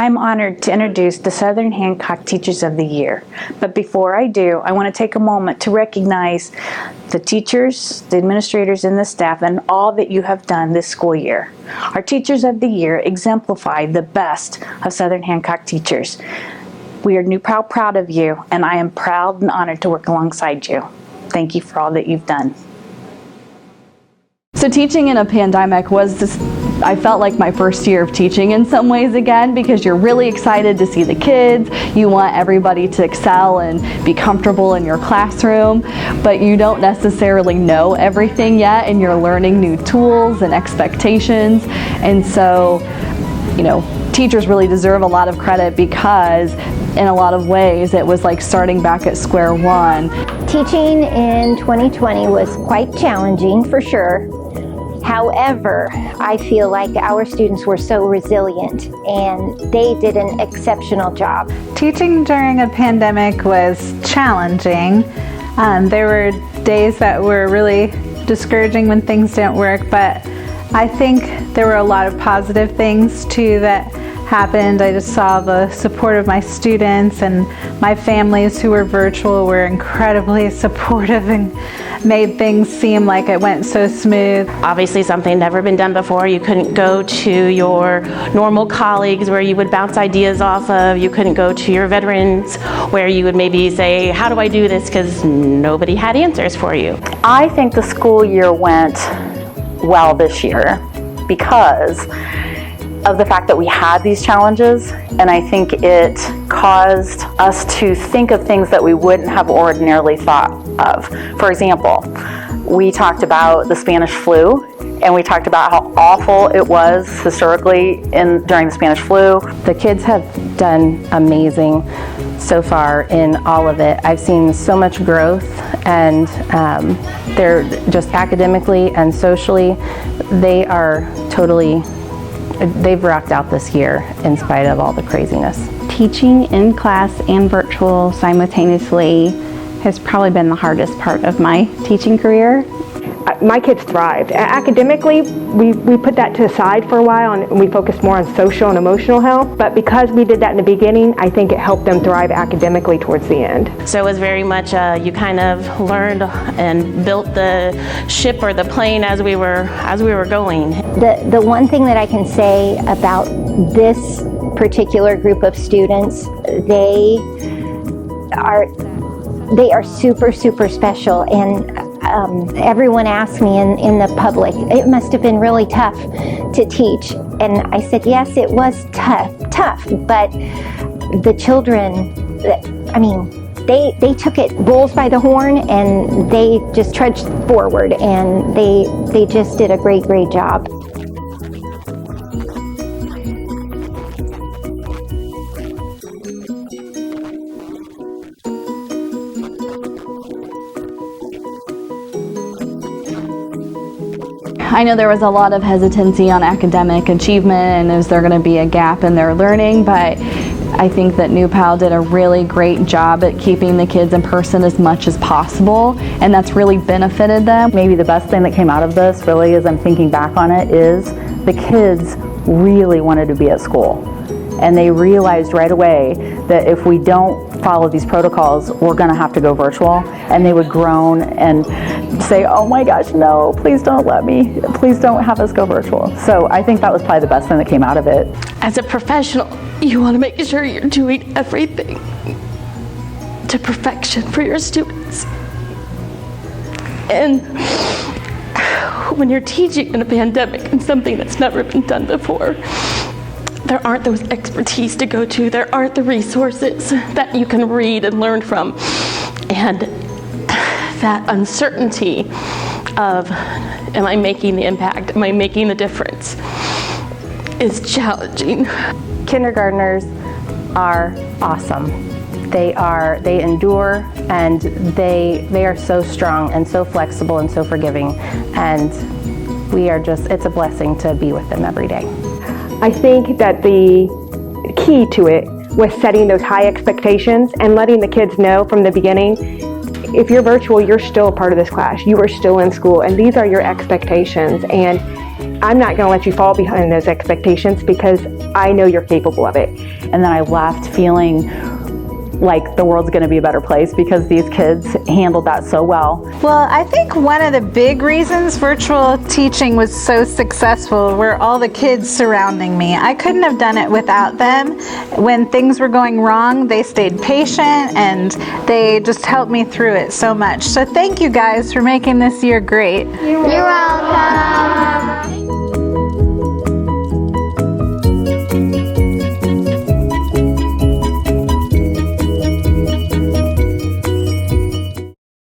I'm honored to introduce the Southern Hancock Teachers of the Year. But before I do, I want to take a moment to recognize the teachers, the administrators, and the staff, and all that you have done this school year. Our Teachers of the Year exemplify the best of Southern Hancock teachers. We are New Pal proud of you, and I am proud and honored to work alongside you. Thank you for all that you've done. So teaching in a pandemic I felt like my first year of teaching in some ways again, because you're really excited to see the kids. You want everybody to excel and be comfortable in your classroom, but you don't necessarily know everything yet, and you're learning new tools and expectations. And so, teachers really deserve a lot of credit, because in a lot of ways it was like starting back at square one. Teaching in 2020 was quite challenging, for sure. However, I feel like our students were so resilient and they did an exceptional job. Teaching during a pandemic was challenging. There were days that were really discouraging when things didn't work, but I think there were a lot of positive things too that happened. I just saw the support of my students, and my families who were virtual were incredibly supportive and made things seem like it went so smooth. Obviously something never been done before. You couldn't go to your normal colleagues where you would bounce ideas off of. You couldn't go to your veterans where you would maybe say, how do I do this? Because nobody had answers for you. I think the school year went well this year because of the fact that we had these challenges, and I think it caused us to think of things that we wouldn't have ordinarily thought of. For example, we talked about the Spanish flu, and we talked about how awful it was historically during the Spanish flu. The kids have done amazing so far in all of it. I've seen so much growth, and they're just academically and socially, they've rocked out this year in spite of all the craziness. Teaching in class and virtual simultaneously has probably been the hardest part of my teaching career. My kids thrived. Academically, we put that to the side for a while, and we focused more on social and emotional health. But because we did that in the beginning, I think it helped them thrive academically towards the end. So it was very much you kind of learned and built the ship or the plane as we were going. The one thing that I can say about this particular group of students, they are super, super special, and everyone asked me in the public, it must have been really tough to teach. And I said, yes, it was tough, but the children, they took it bulls by the horn, and they just trudged forward, and they just did a great job. I know there was a lot of hesitancy on academic achievement, and is there going to be a gap in their learning, but I think that New Pal did a really great job at keeping the kids in person as much as possible, and that's really benefited them. Maybe the best thing that came out of this, really, as I'm thinking back on it, is the kids really wanted to be at school. And they realized right away that if we don't follow these protocols, we're going to have to go virtual. And they would groan and say, oh my gosh, no, please don't let me. Please don't have us go virtual. So I think that was probably the best thing that came out of it. As a professional, you want to make sure you're doing everything to perfection for your students. And when you're teaching in a pandemic and something that's never been done before, there aren't those expertise to go to. There aren't the resources that you can read and learn from. And that uncertainty of, am I making the impact? Am I making the difference? Is challenging. Kindergartners are awesome. They endure, and they are so strong and so flexible and so forgiving. And it's a blessing to be with them every day. I think that the key to it was setting those high expectations and letting the kids know from the beginning, if you're virtual, you're still a part of this class. You are still in school, and these are your expectations. And I'm not going to let you fall behind those expectations because I know you're capable of it. And then I left feeling like the world's going to be a better place because these kids handled that so well. Well, I think one of the big reasons virtual teaching was so successful were all the kids surrounding me. I couldn't have done it without them. When things were going wrong, they stayed patient and they just helped me through it so much. So thank you guys for making this year great. You're welcome.